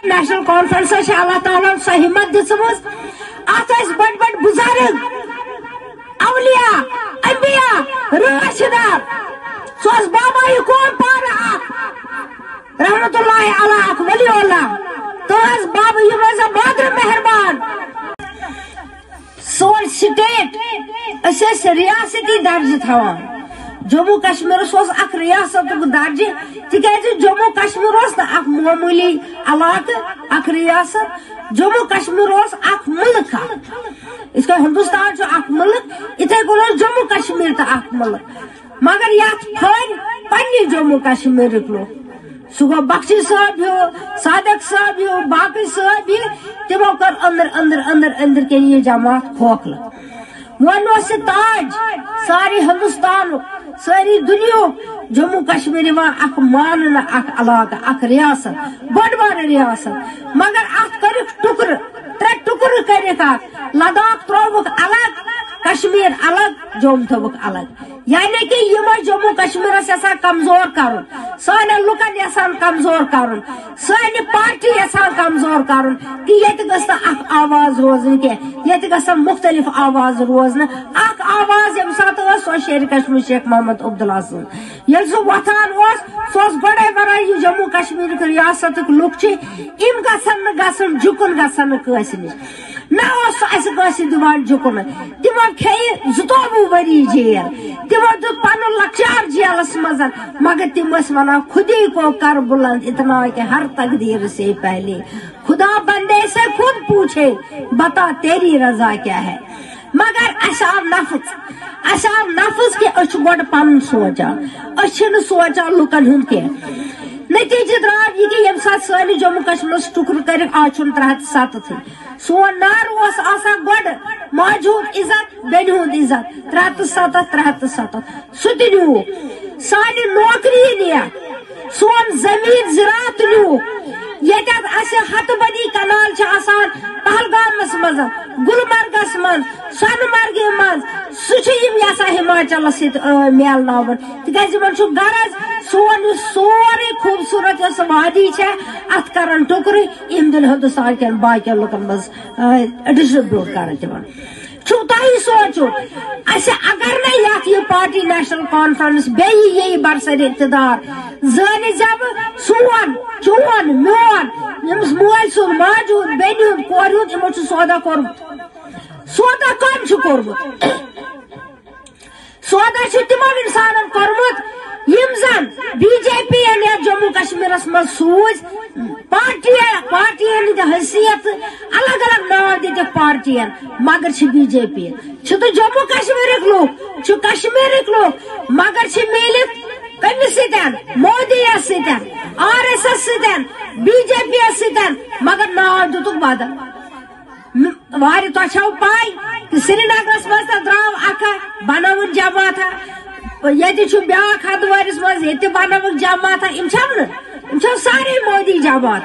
National conference اللہ تعالیٰ سہ ہمت دم ات بڑ بڑ بزرگ اولیاء انبیاء راشدہ سہ بابا قوم پانہ رحمت اللہ علیہ ولی اللہ تو بابا یہ بادر مہربان سون سٹیٹ اس ریاستی درجہ تھوان جموں کشمیر اخ ریاست درجہ تکیاز جموں کشمیر اخ معمولی علاقہ اخ ریاست جموں کشمیر اخ ملک اس کا ہندوستان اخ ملک اتھے کن جموں کشمیر تو اخ ملک مگر یت پھن پنہ جموں کشمیر لوگ سہ گو بخشی صاحب ہو صادق صاحب ہو باقی صاحب ہی تمو کر اندر اندر اندر اندر کے یہ جماعت کھوکھل ونو سے تاج ساری ہندوستان ساری دنیا جموں کشمیر اخ مان اخ علاقہ اخ ریاست بڑ بار ریاست مگر ات کر ٹکر ترے ٹکر کرک لداخ تروک الگ کشمیر الگ جوم تھوک الگ یعنی کہ یہ جموں کشمیر یسان کمزور کرن سان لکن یسان کمزور کرن سان پارٹی یسان کمزور کرن کہ یہ گھس اخ آواز روزن کی یہ گھن مختلف آواز روزن اخ آواز یم سات سو شیر کشمیر شیخ محمد عبداللہ سن یل سہ وتھان سہ گڑے ورائے یہ جموں کشمیر ریاست لک ام گھن جکن گھن کس نش نہ دان جکن تمو کھے 22 وری جیل تمو دت پن لکچار جیلس مز مگر تم ونان خودی کو کر بلند اتنا کہ ہر تقدیر سے پہلے خدا بندے سے خود پوچھے بتا تیری رضا کیا ہے مگر اشار نفس کہ اچھ گوڑ پن سوچان اچھن سوچان لکن ہن کی نتیجہ دراب یہ کہ یم سات سانی جموں کشمیر ٹکر کر آج 307 سون نار آسان گوڑ موجود عزت بین ہند عزت 307 سہ تہ نیو سانہ نوکری نیا سون زمین زراعت نیو یتھ ہتھ بدی کنال آسان پہلگامس مز گلمرگس مز سون مرگہ مز سہ ہماچلس ست میلن تکیاز ان غرض سون سوری خوبصورت یس وادی ات کرن ٹکر ام دن ہندوستان کن باقی لکن مز ڈسٹربیوٹ کرن تمن تھی سوچو اگر نا یت یہ پارٹی نیشنل کانفرنس بیٚیہِ یی برسر اقتدار زٲنہِ زٮ۪بہٕ سون چون میون ییٚمِس مٲلۍ سُنٛد ماجہِ ہُنٛد بیٚنہِ ہُنٛد کورِ ہُنٛد یِمو چھُ سودا کوٚرمُت سودا کم چھُ کوٚرمُت سودا چھُ تِمن اِنسانن کوٚرمُت یم زن بی جے پی یتھ جموں کشمیرس مز سوز پارٹین حیثیت الگ الگ ناو دتک پارٹین مگر بی جے پی تو جموں کشمیر لوگ کشمیر لوگ مگر ملت کمس ستین مودی ستین آر ایس ایس ستین بی جے پی ستین مگر ناو دتک بدل وار تہ پائی سری نگرس مز درو اخ بنون جماعت یہ بیاکھ ہدوارس مز یہ بنوک جماعت ام سارے مودی جماعت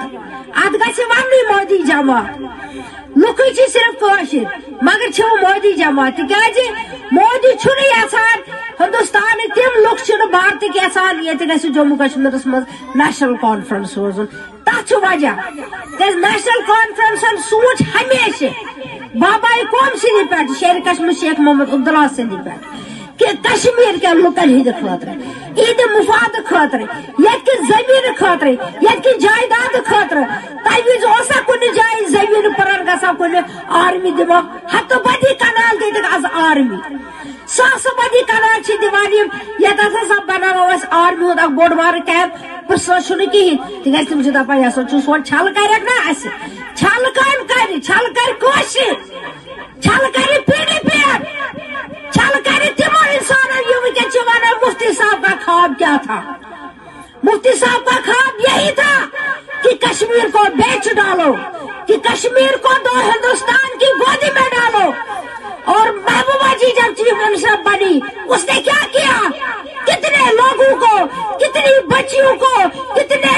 ات گھ ون مودی جماعت لکھے صرف کاشر مگر مودی جماعت تکیاز مودی یژھان ہندوستان تم لک بھارتک یژھان یہ گھ جموں کشمیرس مز نیشنل کانفرنس روزن تک وجہ نیشنل کانفرنسن سوچ ہمیشہ بابا قوم سند پہ شیر کشمیر شیخ محمد عبداللہ سند پہ کہ کشمیر کے لکن ہند خاطر عید مفاد خاطر یت زمین خاطر یت جائیداد خاطر تمہ وز کن جائیں زمین پرن گا کن آرمی دمو ہتھ بدی کنال دتک از آرمی ساس بدی کنال دان یت ہسا بناو آرمی ہند بوڑ بار کیمپ پرسان کہین تک تم دپان یہ سا سون چھل کرک نا اس چھل کم کر چھل کر چھل کر پی ڈی پی چھل کر تمو انسانوں یہ ونکس ونان مفتی صاحب کا خواب کیا تھا مفتی صاحب کا خواب یہی تھا کہ کشمیر کو بیچ ڈالو کہ کشمیر کو دو ہندوستان کی گودی میں ڈالو اور محبوبہ جی جب چیف منسٹر بنی اس نے کیا کیا کتنے لوگوں کو کتنی بچیوں کو کتنے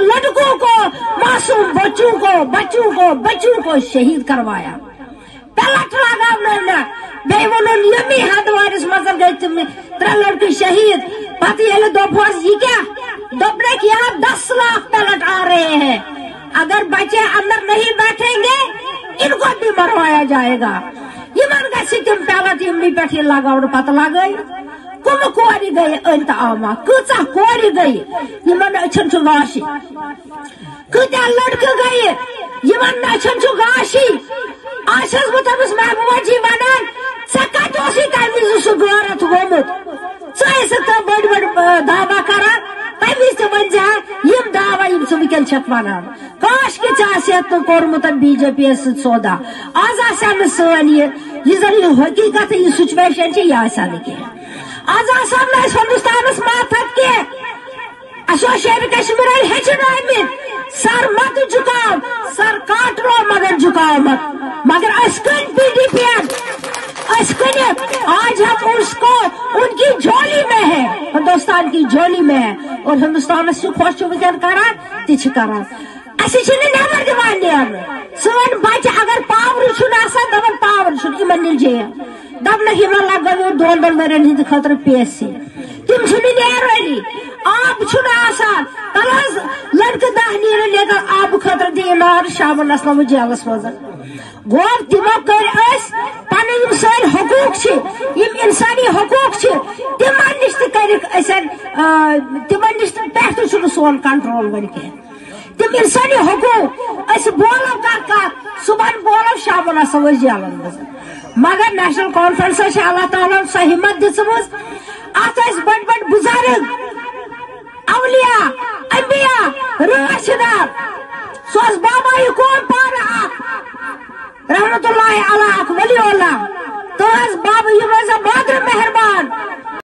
لڑکوں کو معصوم بچوں کو شہید کروایا پلٹ لگا بی ون یمی ہدوارس مز گئی تم 3 لڑکے شہید پتہ یہ دس لاکھ پلٹ آ رہے ہیں اگر بچے اندر نہیں بیٹھیں گے ان کو بھی مروایا جائے گا. یمن گژھِ تِم پیلٹ یمنٕے پٮ۪ٹھ یہِ لگاونہٕ پتہٕ لگٲیِتھ. کم کورِ گٔیہِ أنتہٕ آما کۭژاہ کورِ گٔیہِ یمن أچھن چھُ گاشی کۭتیاہ لڑکہٕ گٔیہِ یمن أچھن چھُ گاشی. آز چھَس بہٕ تٔمِس محبوبا جی ونان ژےٚ کتہِ اوسُے تمہِ وِزِ سُہ غٲرت گوٚمُت ژٕ ٲسِکھ تِم بٔڑۍ بٔڑۍ دعوا کران تمہِ وِزِ تہِ ؤنۍزِہا یِم دعوا یِم ژٕ وٕنکٮ۪ن چھکھ ونان. کاش کہِ ژےٚ آسہَتھ نہٕ کوٚرمُت بی جے پی یس سۭتۍ سودا. آز آسہِ نہٕ سٲنۍ یہِ زن یہِ حقیقت یہِ سچویشن چھِ یہِ آسہِ نہٕ کینٛہہ. آز آسہٕ نہٕ أسۍ ہندوستانس ماتحت کینٛہہ. اَسہِ اوس شیرِ کشمیٖرن ہیٚچھنٲومٕتۍ سر مت جُکاو سر کاٹرو مگر جُکاو مت. مگر أسۍ کٕنۍ پی ڈی پی ین أسۍ کٕنِتھ آج ہم اس کو ان کی جھولی میں ہے ہندوستان کی جھولی میں ہے اور ہندوستانس چھُ خۄش چھُ وٕنکٮ۪ن کران تہِ چھِ کران. اَسہِ چھِنہٕ نٮ۪بر دِوان نیرنہٕ. سٲنۍ بچہِ اگر پاورٕ چھُنہٕ آسان دپان پاور چھُنہٕ یِمن نِل جیل دپنکھ یمن لگٲوِو 2 ؤرین ہٕنٛدِ خٲطرٕ پی ایس سی. تِم چھِنہٕ نیرٲنی. آب چھُنہٕ آسان تل حظ لڑکہٕ 10 نیرن ییٚتٮ۪ن آبہٕ خٲطرٕ دِیہِ نار شامن نژناوو جیلس منٛز. گوٚو تِمو کٔرۍ أسۍ پنٕنۍ یِم سٲنۍ حقوٗق چھِ یِم انسٲنی حقوٗق چھِ تِمن نِش تہِ کٔرِکھ أسۍ تِمن نِش پٮ۪ٹھ تہِ چھُنہٕ سون کنٹرول وۄنۍ کینٛہہ. تِم انسٲنی حقوٗق أسۍ بولو کتھ صبحن بولو شامن آسو أسۍ جیلن منٛز. مگر نیشنل کانفرنسس چھِ اللہ تعالیٰ سۄ ہمت دِژمٕژ. اتھ ٲسۍ بٔڑۍ بٔڑۍ بُزرگ اولیاء انبیا رٲچھۍ دار. سُہ اوس بابا یعقوب پانہٕ اکھ رحمت اللہ علیہ اکھ ولی اللہ. تہٕ ٲس بابا یِم ٲسۍ بادر مہربان